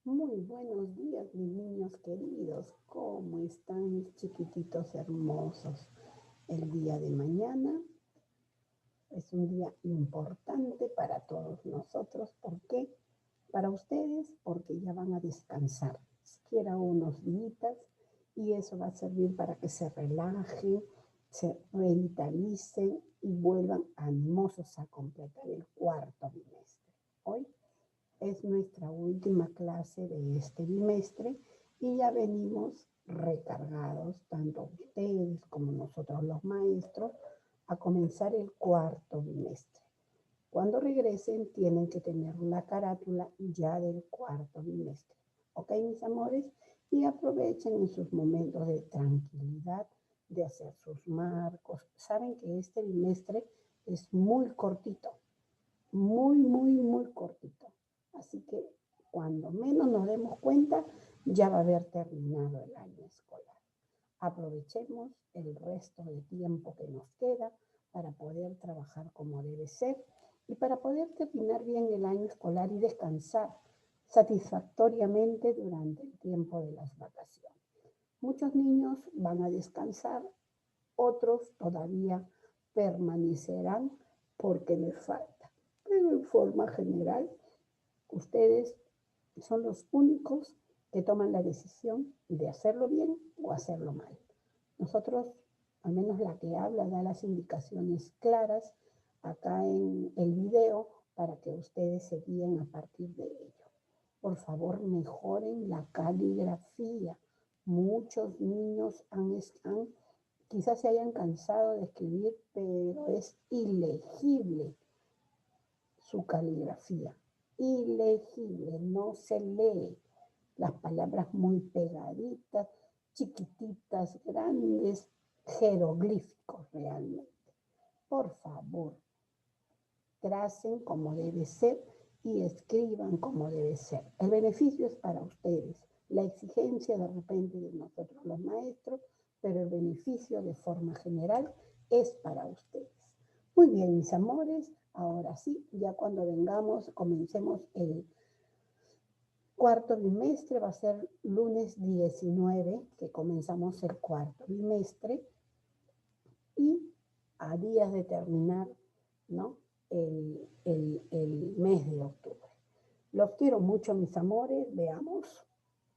Muy buenos días, mis niños queridos. ¿Cómo están mis chiquititos hermosos? El día de mañana es un día importante para todos nosotros. ¿Por qué? Para ustedes, porque ya van a descansar, siquiera unos días, y eso va a servir para que se relajen, se revitalicen y vuelvan animosos a completar el cuarto bimestre. Hoy es nuestra última clase de este bimestre y ya venimos recargados, tanto ustedes como nosotros los maestros, a comenzar el cuarto bimestre. Cuando regresen tienen que tener la carátula ya del cuarto bimestre. ¿Ok, mis amores? Y aprovechen en sus momentos de tranquilidad, de hacer sus marcos. Saben que este bimestre es muy cortito, muy cortito. Así que cuando menos nos demos cuenta, ya va a haber terminado el año escolar. Aprovechemos el resto de tiempo que nos queda para poder trabajar como debe ser y para poder terminar bien el año escolar y descansar satisfactoriamente durante el tiempo de las vacaciones. Muchos niños van a descansar, otros todavía permanecerán porque les falta. Pero en forma general, ustedes son los únicos que toman la decisión de hacerlo bien o hacerlo mal. Nosotros, al menos la que habla, da las indicaciones claras acá en el video para que ustedes se guíen a partir de ello. Por favor, mejoren la caligrafía. Muchos niños quizás se hayan cansado de escribir, pero es ilegible su caligrafía. Ilegible, no se lee. Las palabras muy pegaditas, chiquititas, grandes, jeroglíficos realmente. Por favor, tracen como debe ser y escriban como debe ser. El beneficio es para ustedes. La exigencia de repente de nosotros los maestros, pero el beneficio de forma general es para ustedes. Muy bien, mis amores, ahora sí, ya cuando comencemos el cuarto bimestre, va a ser lunes 19, que comenzamos el cuarto bimestre, y a días de terminar, ¿no? el mes de octubre. Los quiero mucho, mis amores. Veamos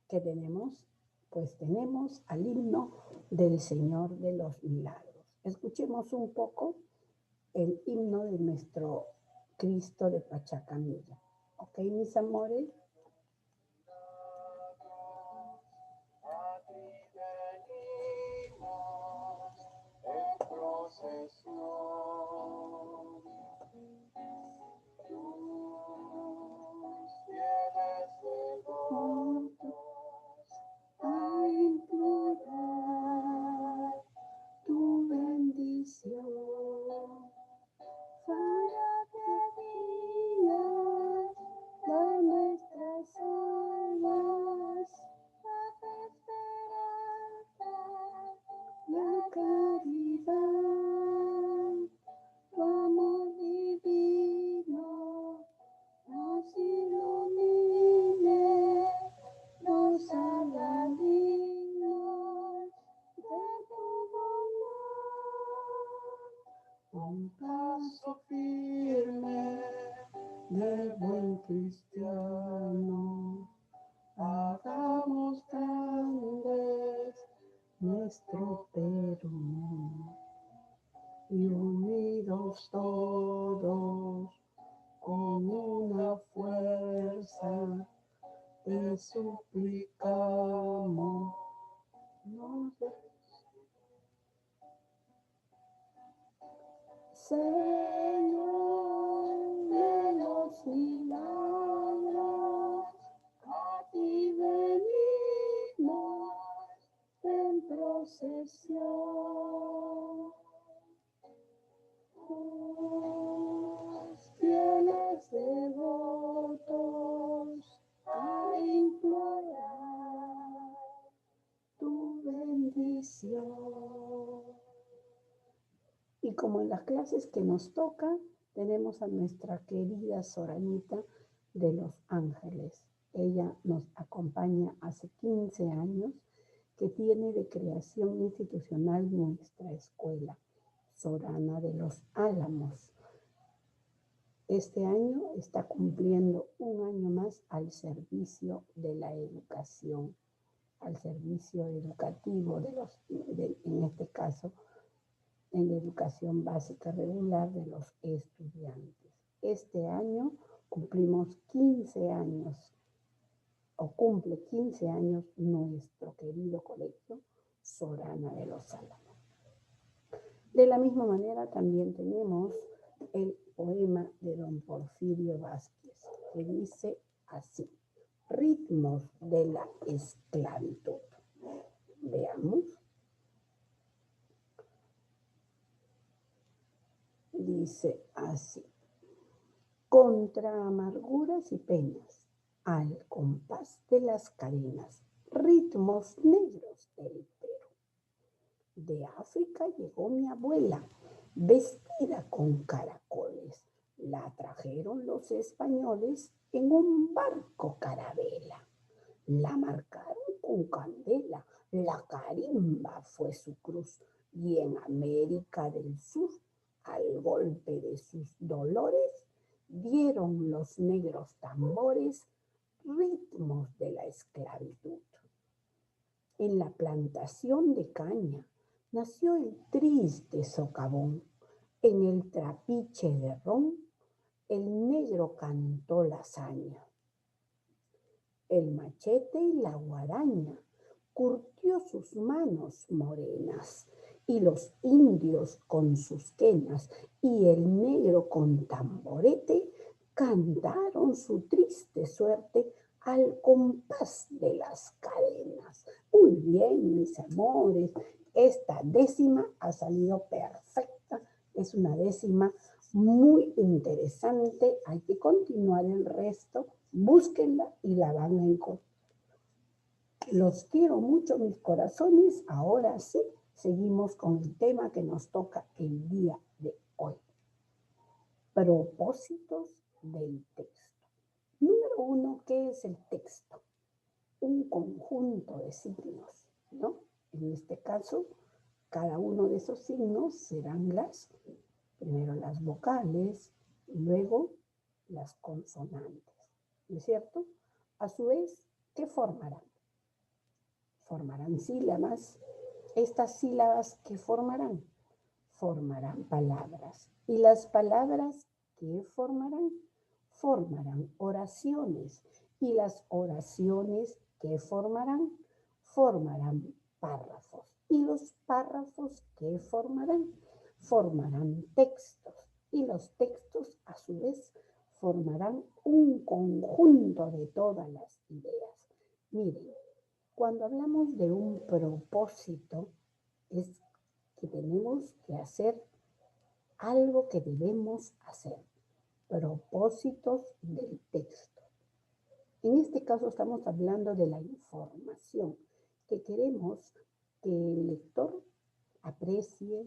qué tenemos. Pues tenemos al himno del Señor de los Milagros. Escuchemos un poco el himno de nuestro Cristo de Pachacamilla. ¿Ok, mis amores? A implorar tu bendición para que guías de nuestras almas la esperanza, la caridad, tu amor divino nos ilumine, nos haga dignos de tu bondad. Un paso firme del buen cristiano, hagamos grandes nuestro Perú y unidos todos con una fuerza te suplicamos. Señor de los milagros, a ti venimos en procesión. Fieles devotos a implorar tu bendición. Y como en las clases que nos toca, tenemos a nuestra querida Soranita de los Ángeles. Ella nos 15 años que tiene de creación institucional nuestra escuela, Sorana de los Álamos. Este año está cumpliendo un año más al servicio de la educación, al servicio educativo en este caso, en la educación básica regular de los estudiantes. Este año cumplimos 15 años, o cumple 15 años nuestro querido colegio Sorana de los Álamos. De la misma manera también tenemos el poema de don Porfirio Vázquez, que dice así: ritmos de la esclavitud. Veamos. Dice así: contra amarguras y penas, al compás de las cadenas, ritmos negros del Perú. De África llegó mi abuela, vestida con caracoles. La trajeron los españoles en un barco carabela. La marcaron con candela, la carimba fue su cruz, y en América del Sur, al golpe de sus dolores, dieron los negros tambores ritmos de la esclavitud. En la plantación de caña nació el triste socavón. En el trapiche de ron, el negro cantó la hazaña. El machete y la guadaña curtió sus manos morenas, y los indios con sus quenas y el negro con tamborete cantaron su triste suerte al compás de las cadenas. Muy bien, mis amores, esta décima ha salido perfecta, es una décima muy interesante, hay que continuar el resto, búsquenla y la van a encontrar. Los quiero mucho, mis corazones. Ahora sí, seguimos con el tema que nos toca el día de hoy. Propósitos del texto. Número 1, ¿qué es el texto? Un conjunto de signos, ¿no? En este caso, cada uno de esos signos serán primero las vocales, luego las consonantes, ¿no es cierto? A su vez, ¿qué formarán? Formarán sílabas. Estas sílabas, ¿qué formarán? Formarán palabras. ¿Y las palabras qué formarán? Formarán oraciones. ¿Y las oraciones qué formarán? Formarán párrafos. ¿Y los párrafos qué formarán? Formarán textos. Y los textos, a su vez, formarán un conjunto de todas las ideas. Miren, cuando hablamos de un propósito, es que tenemos que hacer algo que debemos hacer. Propósitos del texto. En este caso estamos hablando de la información que queremos que el lector aprecie,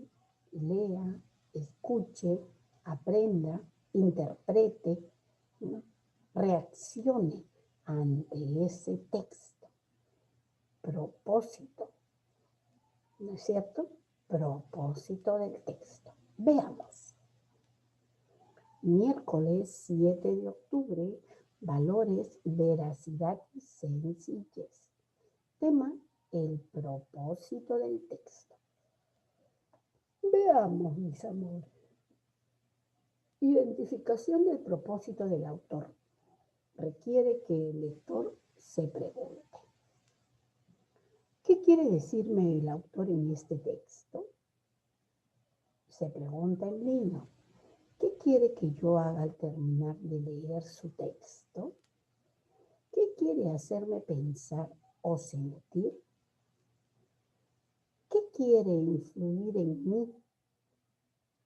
lea, escuche, aprenda, interprete, ¿no? Reaccione ante ese texto. Propósito, ¿no es cierto? Propósito del texto. Veamos. Miércoles 7 de octubre, valores, veracidad y sencillez. Tema, el propósito del texto. Veamos, mis amores. Identificación del propósito del autor. Requiere que el lector se pregunte: ¿qué quiere decirme el autor en este texto? Se pregunta el niño. ¿Qué quiere que yo haga al terminar de leer su texto? ¿Qué quiere hacerme pensar o sentir? ¿Qué quiere influir en mi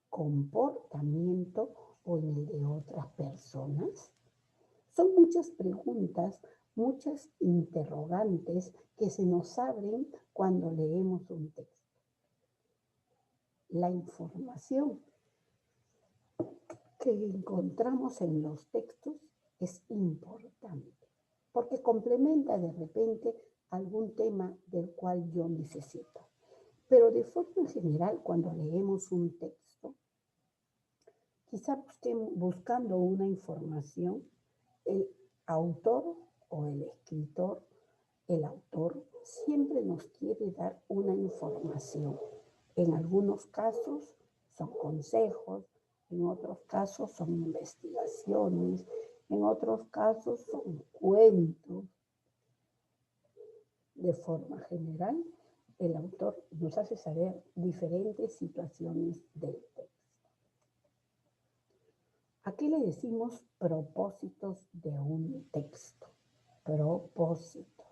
comportamiento o en el de otras personas? Son muchas preguntas, muchas interrogantes que se nos abren cuando leemos un texto. La información que encontramos en los textos es importante porque complementa de repente algún tema del cual yo necesito. Pero de forma general, cuando leemos un texto, quizá buscando una información, el autor o el escritor, el autor, siempre nos quiere dar una información. En algunos casos son consejos, en otros casos son investigaciones, en otros casos son cuentos. De forma general, el autor nos hace saber diferentes situaciones del texto. ¿A qué le decimos propósitos de un texto? Propósitos.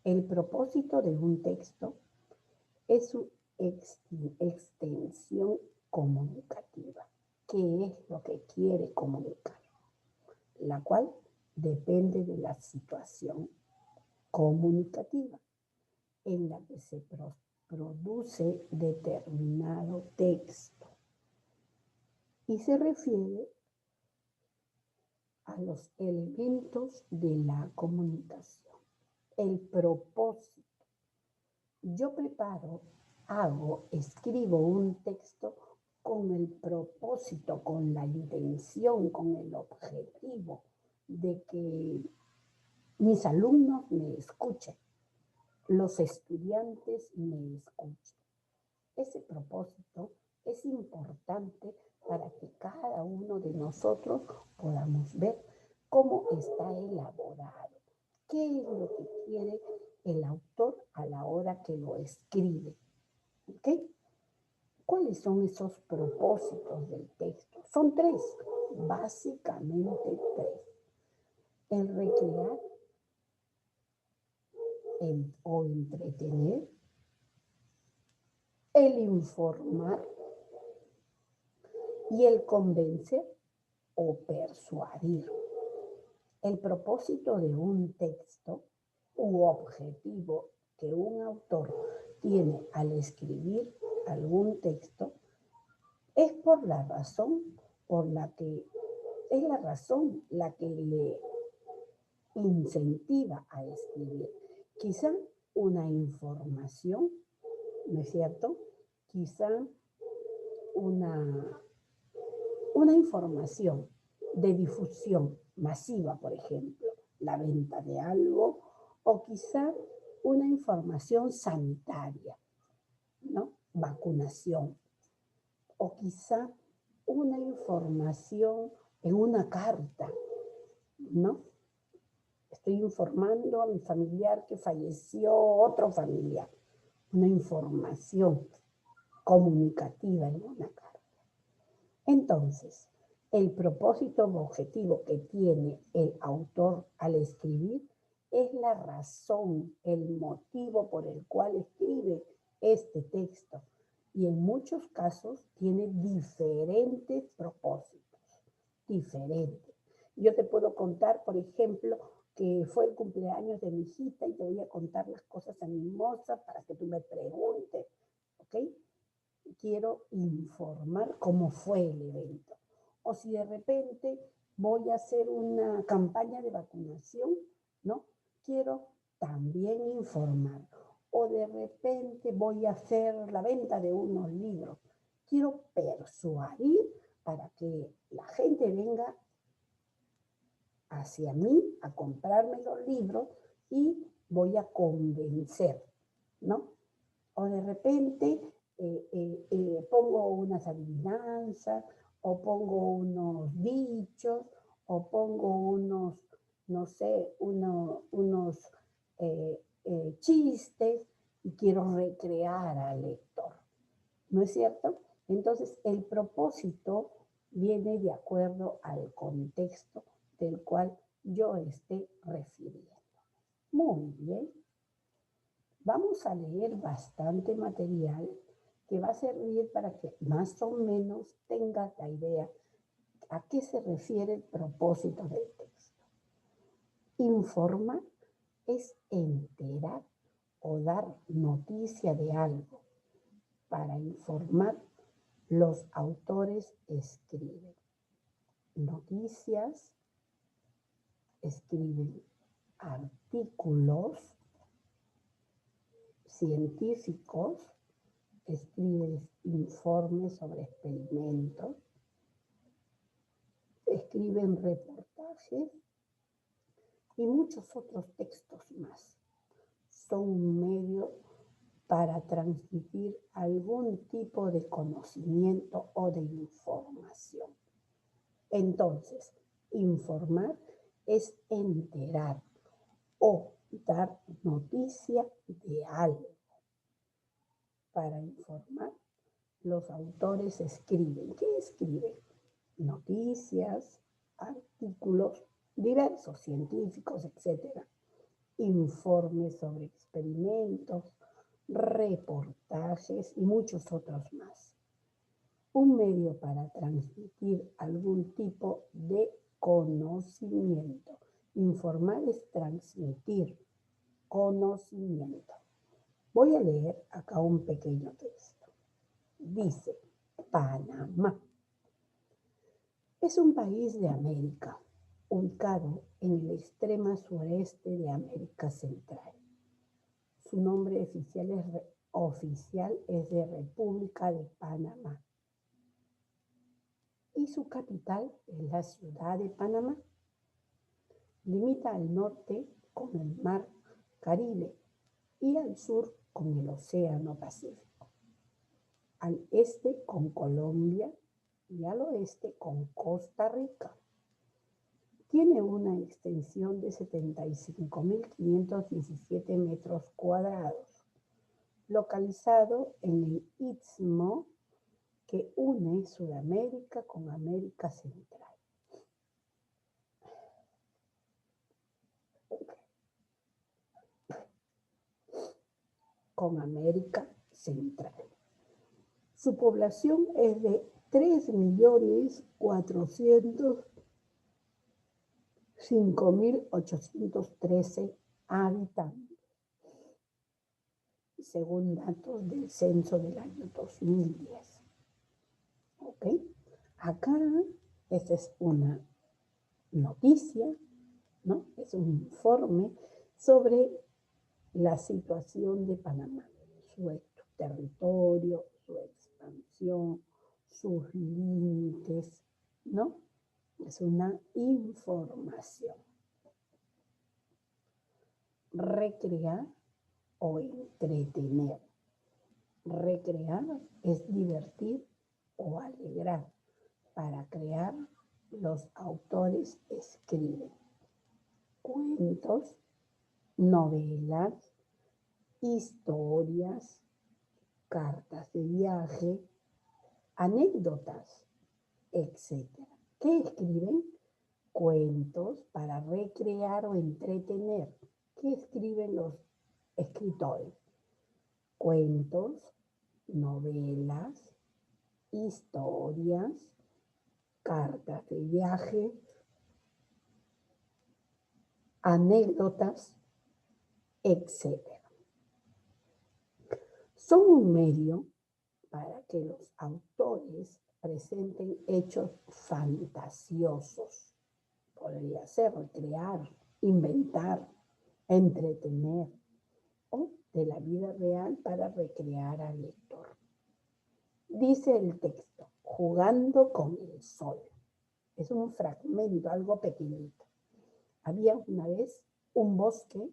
El propósito de un texto es su extensión comunicativa. ¿Qué es lo que quiere comunicar? La cual depende de la situación comunicativa en la que se produce determinado texto y se refiere a los elementos de la comunicación. El propósito. Yo escribo un texto con el propósito, con la intención, con el objetivo de que mis alumnos me escuchen, los estudiantes me escuchen. Ese propósito es importante para que cada uno de nosotros podamos ver cómo está elaborado, qué es lo que quiere el autor a la hora que lo escribe. ¿Ok? ¿Cuáles son esos propósitos del texto? Son tres, básicamente tres. El recrear o entretener, el informar y el convencer o persuadir. El propósito de un texto u objetivo que un autor tiene al escribir algún texto es por la razón por la que es la razón la que le incentiva a escribir. Quizá una información, ¿no es cierto? Quizá una información de difusión masiva, por ejemplo, la venta de algo, o quizá una información sanitaria, ¿no? Vacunación, o quizá una información en una carta, ¿no? Estoy informando a mi familiar que falleció otro familiar, una información comunicativa en una carta. Entonces, el propósito objetivo que tiene el autor al escribir es la razón, el motivo por el cual escribe este texto. Y en muchos casos tiene diferentes propósitos, diferentes. Yo te puedo contar, por ejemplo, que fue el cumpleaños de mi hijita y te voy a contar las cosas animosas para que tú me preguntes, ¿ok? Quiero informar cómo fue el evento. O si de repente voy a hacer una campaña de vacunación, ¿no? Quiero también informar. O de repente voy a hacer la venta de unos libros. Quiero persuadir para que la gente venga hacia mí a comprarme los libros y voy a convencer, ¿no? O de repente pongo unas adivinanzas, o pongo unos dichos, o pongo unos, no sé, unos chistes y quiero recrear al lector. ¿No es cierto? Entonces, el propósito viene de acuerdo al contexto del cual yo esté refiriendo. Muy bien. Vamos a leer bastante material que va a servir para que más o menos tengas la idea a qué se refiere el propósito del texto. Informar es enterar o dar noticia de algo. Para informar, los autores escriben noticias, escriben artículos, científicos, escriben informes sobre experimentos, escriben reportajes y muchos otros textos más. Son un medio para transmitir algún tipo de conocimiento o de información. Entonces, informar es enterar o dar noticia de algo. Para informar, los autores escriben. ¿Qué escriben? Noticias, artículos diversos, científicos, etc. Informes sobre experimentos, reportajes y muchos otros más. Un medio para transmitir algún tipo de conocimiento. Informar es transmitir conocimiento. Voy a leer acá un pequeño texto. Dice, Panamá es un país de América, ubicado en el extremo sureste de América Central. Su nombre oficial es de República de Panamá. Y su capital es la ciudad de Panamá. Limita al norte con el mar Caribe y al sur con el Océano Pacífico. Al este con Colombia y al oeste con Costa Rica. Tiene una extensión de 75.517 metros cuadrados, localizado en el istmo que une Sudamérica con América Central. Con América Central. Su población es de 3.405.813 habitantes, según datos del censo del año 2010. ¿Ok? Acá, esta es una noticia, ¿no? Es un informe sobre la situación de Panamá, su territorio, su expansión, sus límites, ¿no? Es una información. Recrear o entretener. Recrear es divertir o alegrar. Para crear, los autores escriben cuentos, novelas, historias, cartas de viaje, anécdotas, etc. ¿Qué escriben? Cuentos para recrear o entretener. ¿Qué escriben los escritores? Cuentos, novelas, historias, cartas de viaje, anécdotas, etc. Son un medio para que los autores presenten hechos fantasiosos. Podría ser recrear, inventar, entretener, o de la vida real para recrear al lector. Dice el texto, jugando con el sol. Es un fragmento, algo pequeñito. Había una vez un bosque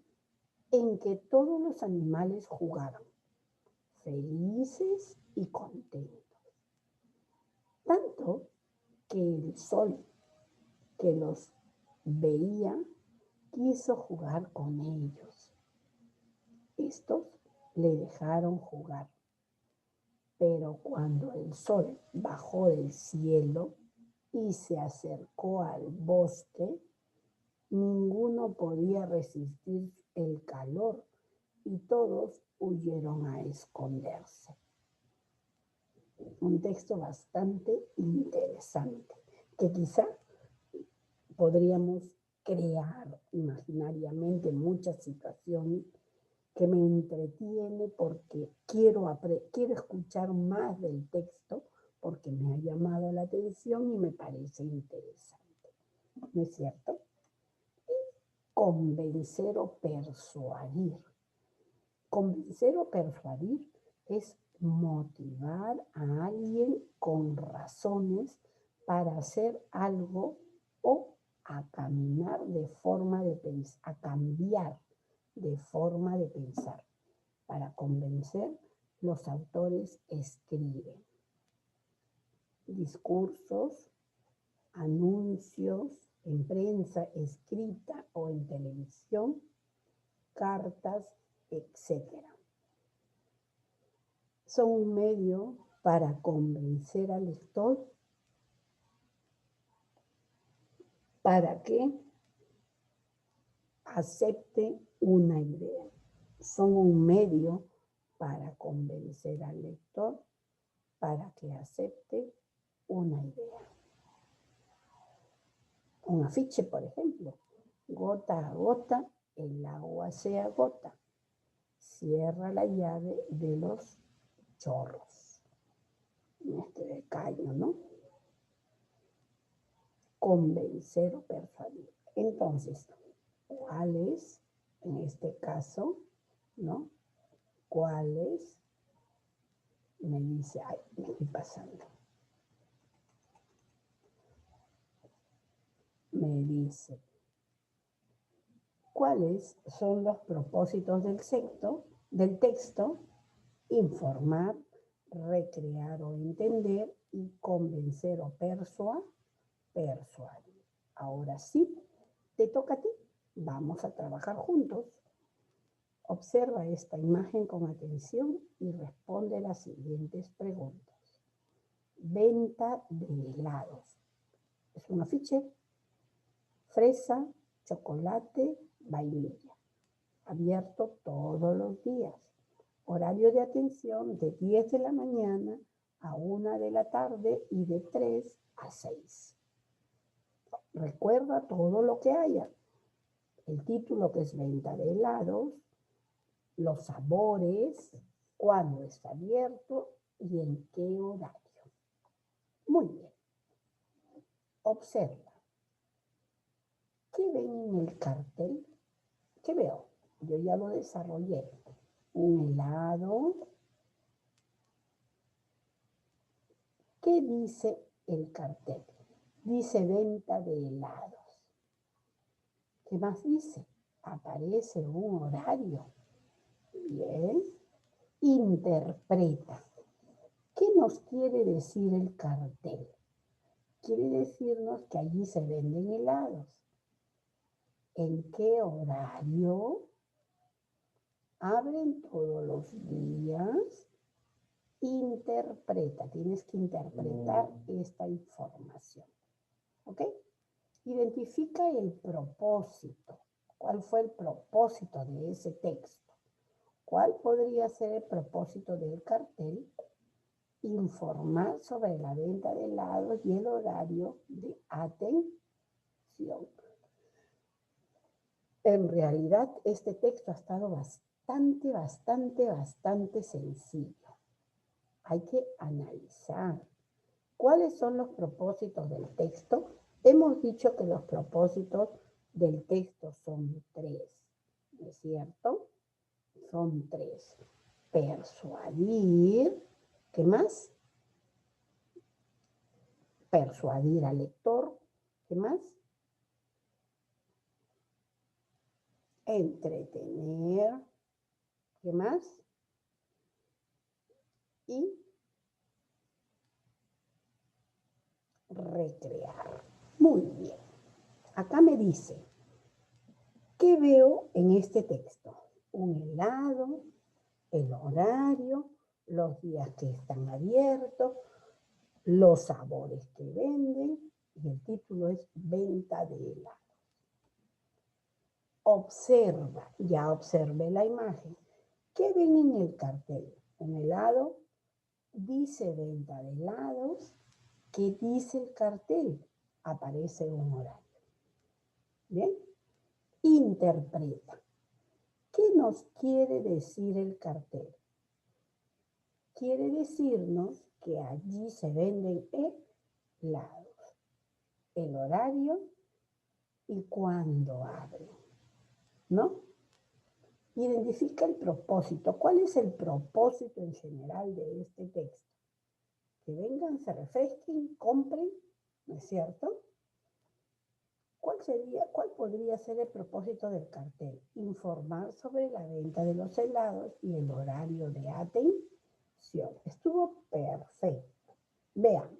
en que todos los animales jugaban, felices y contentos. Tanto que el sol que los veía quiso jugar con ellos. Estos le dejaron jugar, pero cuando el sol bajó del cielo y se acercó al bosque, ninguno podía resistir el calor y todos huyeron a esconderse. Un texto bastante interesante que quizá podríamos crear imaginariamente muchas situaciones que me entretiene porque quiero escuchar más del texto porque me ha llamado la atención y me parece interesante. ¿No es cierto? Y convencer o persuadir. Convencer o persuadir es motivar a alguien con razones para hacer algo o a caminar de forma de pensar, a cambiar de forma de pensar. Para convencer, los autores escriben discursos, anuncios en prensa escrita o en televisión, cartas, etc. Son un medio para convencer al lector para que acepte una idea. Son un medio para convencer al lector para que acepte una idea. Un afiche, por ejemplo, gota a gota, el agua se agota. Cierra la llave de los chorros. Este caño, ¿no? Convencer o persuadir. Entonces, ¿cuáles, en este caso, ¿no? ¿Cuáles? Me dice, ay, me estoy pasando. Me dice, ¿cuáles son los propósitos del texto? Informar, recrear o entender y convencer o persuadir. Ahora sí, te toca a ti. Vamos a trabajar juntos. Observa esta imagen con atención y responde las siguientes preguntas. Venta de helados. Es un afiche. Fresa, chocolate, vainilla. Abierto todos los días. Horario de atención de 10 de la mañana a 1 de la tarde y de 3 a 6. Recuerda todo lo que haya. El título, que es venta de helados, los sabores, cuándo está abierto y en qué horario. Muy bien. Observa. ¿Qué ven en el cartel? ¿Qué veo? Yo ya lo desarrollé. Un helado. ¿Qué dice el cartel? Dice venta de helados. ¿Qué más dice? Aparece un horario. Bien. Interpreta. ¿Qué nos quiere decir el cartel? Quiere decirnos que allí se venden helados. ¿En qué horario? ¿Abren todos los días? Interpreta. Tienes que interpretar esta información. ¿Ok? Identifica el propósito. ¿Cuál fue el propósito de ese texto? ¿Cuál podría ser el propósito del cartel? Informar sobre la venta de helados y el horario de atención. En realidad, este texto ha estado bastante sencillo. Hay que analizar. ¿Cuáles son los propósitos del texto? Hemos dicho que los propósitos del texto son 3, ¿no es cierto? Son 3. Persuadir. ¿Qué más? Persuadir al lector. ¿Qué más? Entretener. ¿Qué más? Y recrear. Muy bien. Acá me dice, ¿qué veo en este texto? Un helado, el horario, los días que están abiertos, los sabores que venden, y el título es venta de helados. Observa, ya observé la imagen. ¿Qué ven en el cartel? Un helado, dice venta de helados. ¿Qué dice el cartel? Aparece un horario. ¿Bien? Interpreta. ¿Qué nos quiere decir el cartel? Quiere decirnos que allí se venden helados, el horario y cuándo abren, ¿no? Identifica el propósito. ¿Cuál es el propósito en general de este texto? Que vengan, se refresquen, compren, ¿no es cierto? ¿Cuál podría ser el propósito del cartel? Informar sobre la venta de los helados y el horario de atención. Estuvo perfecto. Veamos.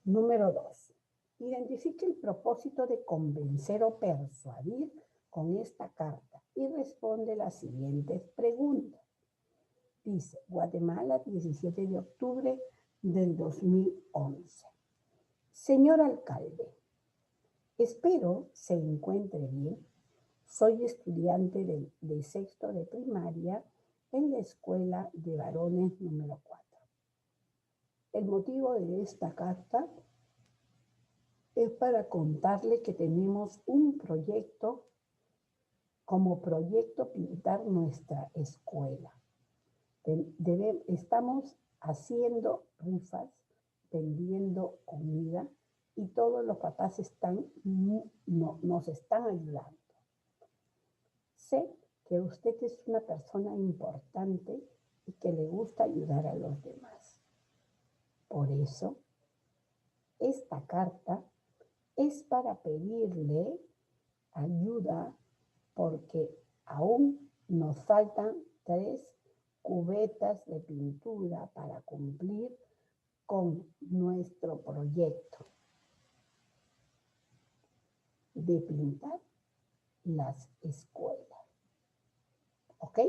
Número 2. Identifique el propósito de convencer o persuadir con esta carta y responde las siguientes preguntas. Dice, Guatemala, 17 de octubre del 2011. Señor alcalde, espero se encuentre bien. Soy estudiante de sexto de primaria en la escuela de varones número 4. El motivo de esta carta es para contarle que tenemos un proyecto, como proyecto pintar nuestra escuela. Estamos haciendo rifas, vendiendo comida y todos los papás nos están ayudando. Sé que usted es una persona importante y que le gusta ayudar a los demás. Por eso, esta carta es para pedirle ayuda porque aún nos faltan 3 cubetas de pintura para cumplir con nuestro proyecto de pintar las escuelas. ¿Ok?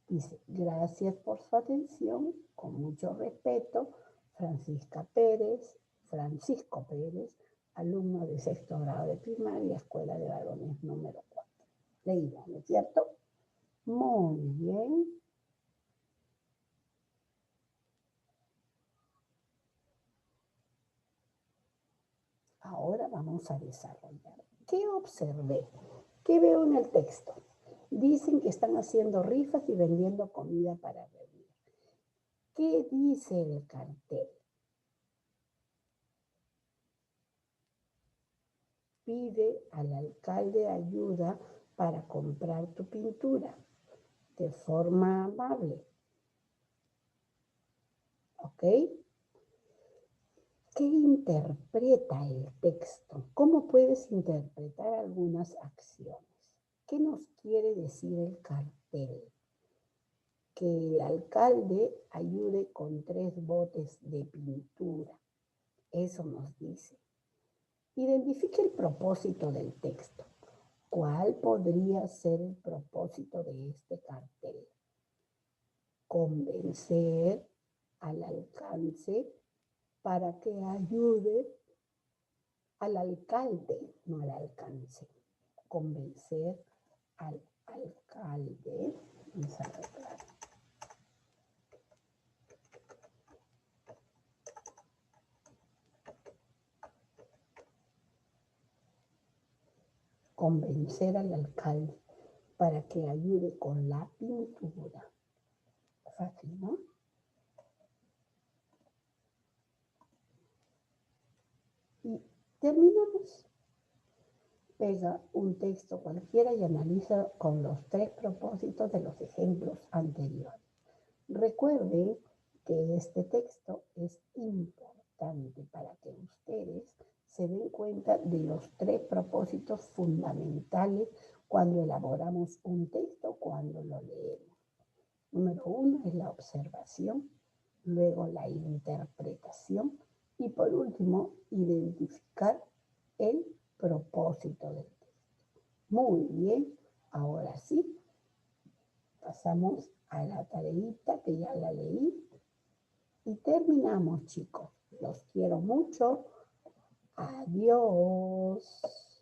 Dice, gracias por su atención, con mucho respeto, Francisco Pérez, alumno de sexto grado de primaria, Escuela de Varones número 4. Leímos, ¿no es cierto? Muy bien. Ahora vamos a desarrollar. ¿Qué observé? ¿Qué veo en el texto? Dicen que están haciendo rifas y vendiendo comida para beber. ¿Qué dice el cartel? Pide al alcalde ayuda para comprar tu pintura de forma amable. ¿Ok? ¿Qué interpreta el texto? ¿Cómo puedes interpretar algunas acciones? ¿Qué nos quiere decir el cartel? Que el alcalde ayude con 3 botes de pintura. Eso nos dice. Identifique el propósito del texto. ¿Cuál podría ser el propósito de este cartel? Convencer al alcance para que ayude al alcalde, no al alcance. Convencer al alcalde. Vamos a arreglar. Convencer al alcalde para que ayude con la pintura. Fácil, ¿no? Y terminamos. Pega un texto cualquiera y analiza con los 3 propósitos de los ejemplos anteriores. Recuerden que este texto es importante para que ustedes se den cuenta de los 3 propósitos fundamentales cuando elaboramos un texto, cuando lo leemos. Número 1 es la observación, luego la interpretación y por último, identificar el propósito del texto. Muy bien, ahora sí, pasamos a la tareita que ya la leí y terminamos, chicos. Los quiero mucho. Adiós.